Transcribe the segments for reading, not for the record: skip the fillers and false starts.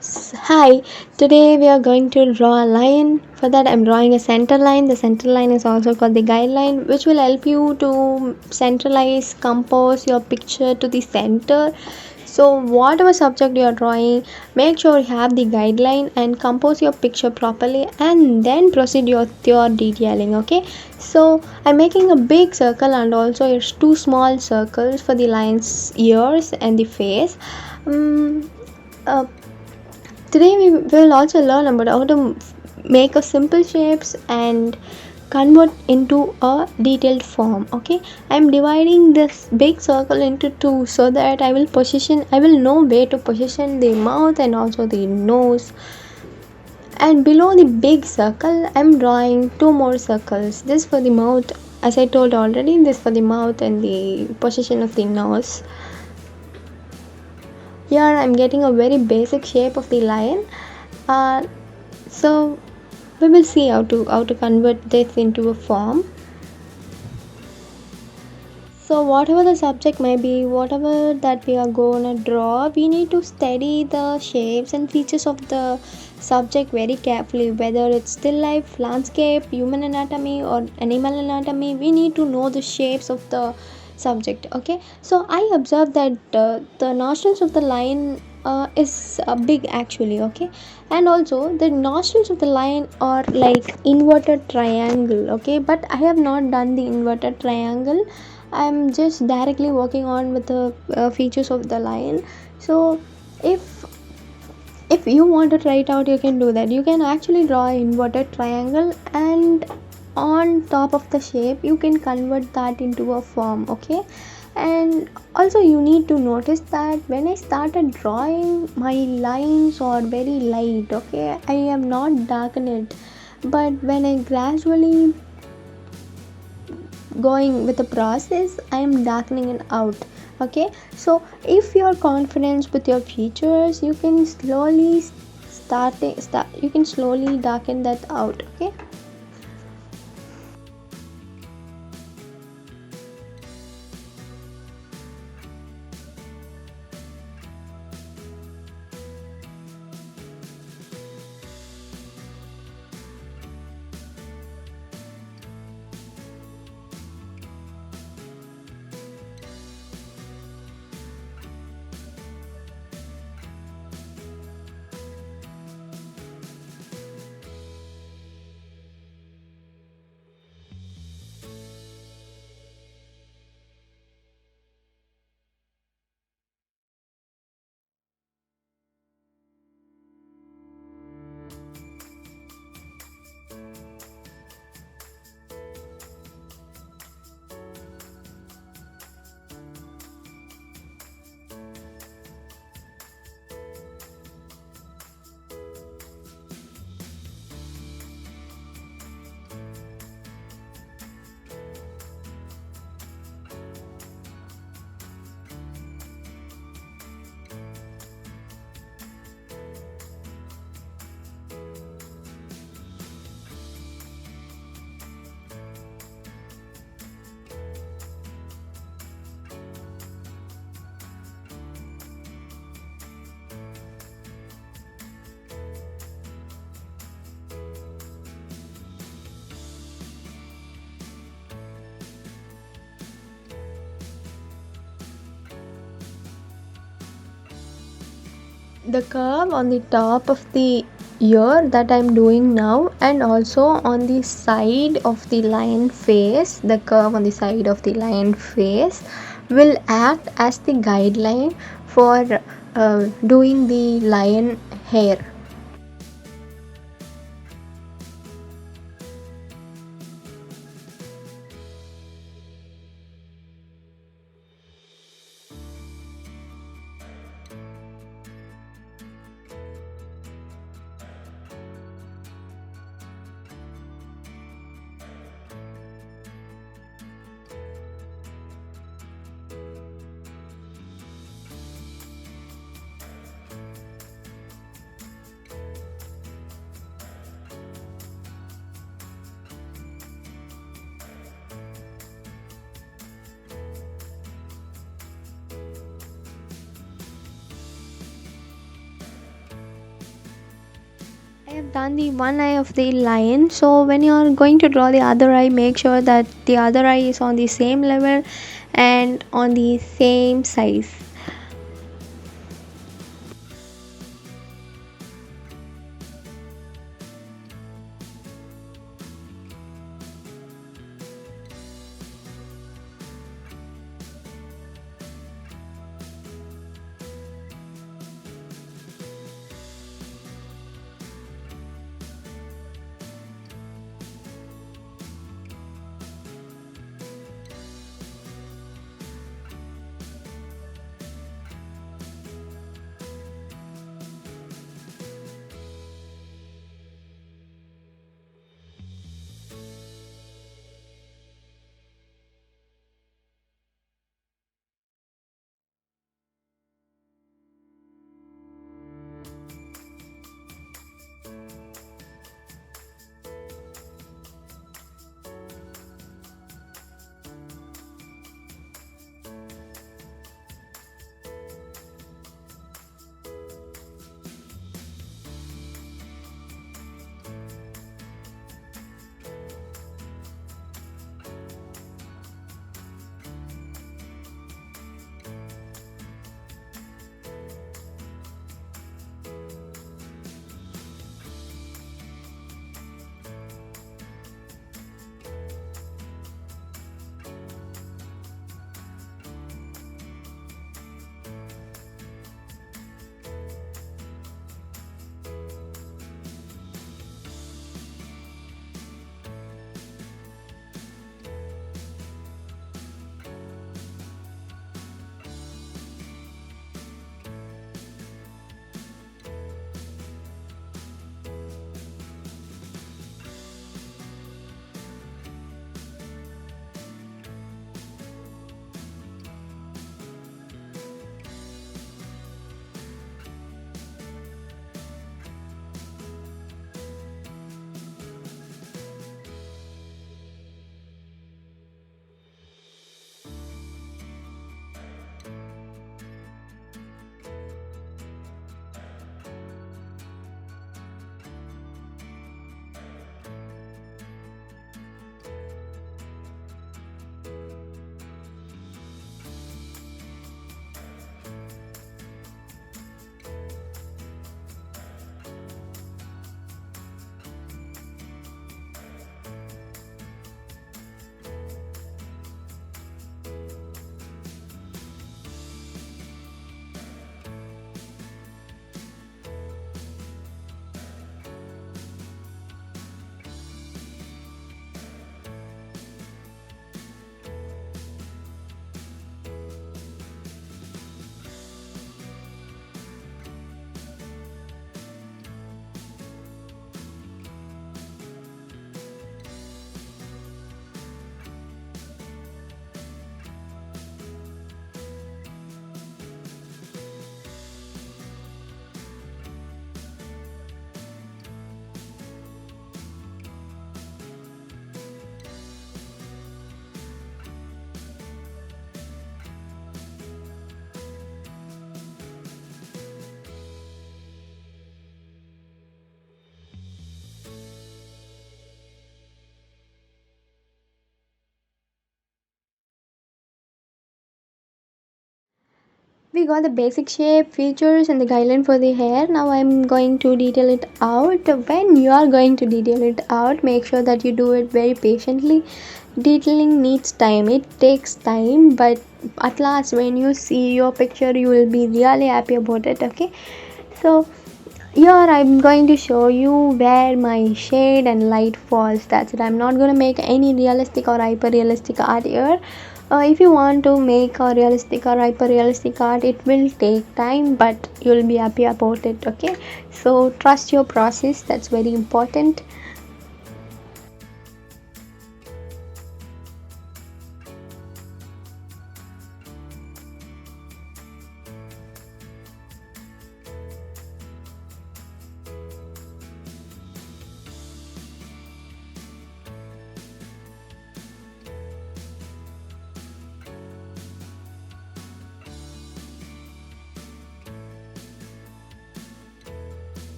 Hi, today we are going to draw a line. For that, I'm drawing a center line. The center line is also called the guideline, which will help you to centralize, compose your picture to the center. So, whatever subject you are drawing, make sure you have the guideline and compose your picture properly, and then proceed with your detailing. Okay, so I'm making a big circle and also it's two small circles for the lines, ears, and the face. Um, uh, Today we will also learn about how to make a simple shapes and convert into a detailed form. Okay, I'm dividing this big circle into two so that I will know where to position the mouth and also the nose. And below the big circle I'm drawing two more circles. This for the mouth, as I told already, this for the mouth and the position of the nose. Here I'm getting a very basic shape of the lion. So we will see how to convert this into a form. So whatever the subject may be, whatever that we are gonna draw, we need to study the shapes and features of the subject very carefully. Whether it's still life, landscape, human anatomy, or animal anatomy, we need to know the shapes of the subject. Okay, so I observed that the nostrils of the lion is big actually. Okay, and also the nostrils of the lion are like inverted triangle. Okay, but I have not done the inverted triangle. I'm just directly working on with the features of the lion. So if if you want to try it out, you can do that. You can actually draw an inverted triangle, and on top of the shape you can convert that into a form. Okay, and also you need to notice that when I started drawing, my lines are very light. Okay, I have not darkened it, but when I gradually going with the process, I am darkening it out. Okay, so if you're confident with your features, you can slowly start you can slowly darken that out. Okay, the curve on the top of the ear that I'm doing now, and also on the side of the lion face, the curve on the side of the lion face will act as the guideline for doing the lion hair. I have done the one eye of the lion. So when you are going to draw the other eye, make sure that the other eye is on the same level and on the same size. We got the basic shape, features, and the guideline for the hair. Now I'm going to detail it out. When you are going to detail it out, make sure that you do it very patiently. Detailing needs time, it takes time, but at last, when you see your picture, you will be really happy about it. Okay, so here I'm going to show you where my shade and light falls. That's it. I'm not going to make any realistic or hyper realistic art here. If you want to make a realistic or hyper realistic art, it will take time, but you'll be happy about it. Okay, so trust your process, that's very important.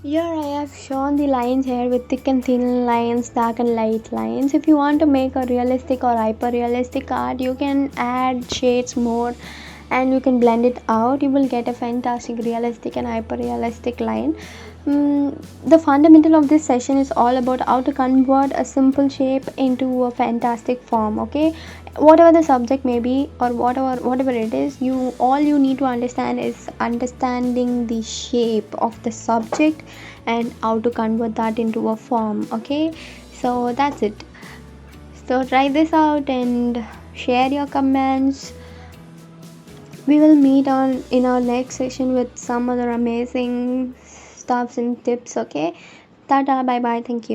Here I have shown the lines here with thick and thin lines, dark and light lines. If you want to make a realistic or hyper realistic art, you can add shades more and you can blend it out. You will get a fantastic realistic and hyper realistic line. The fundamental of this session is all about how to convert a simple shape into a fantastic form. Okay, whatever the subject may be or whatever it is, you all you need to understand is understanding the shape of the subject and how to convert that into a form. Okay, so that's it. So try this out and share your comments. We will meet on in our next session with some other amazing stuffs and tips. Okay, tata, bye bye, thank you.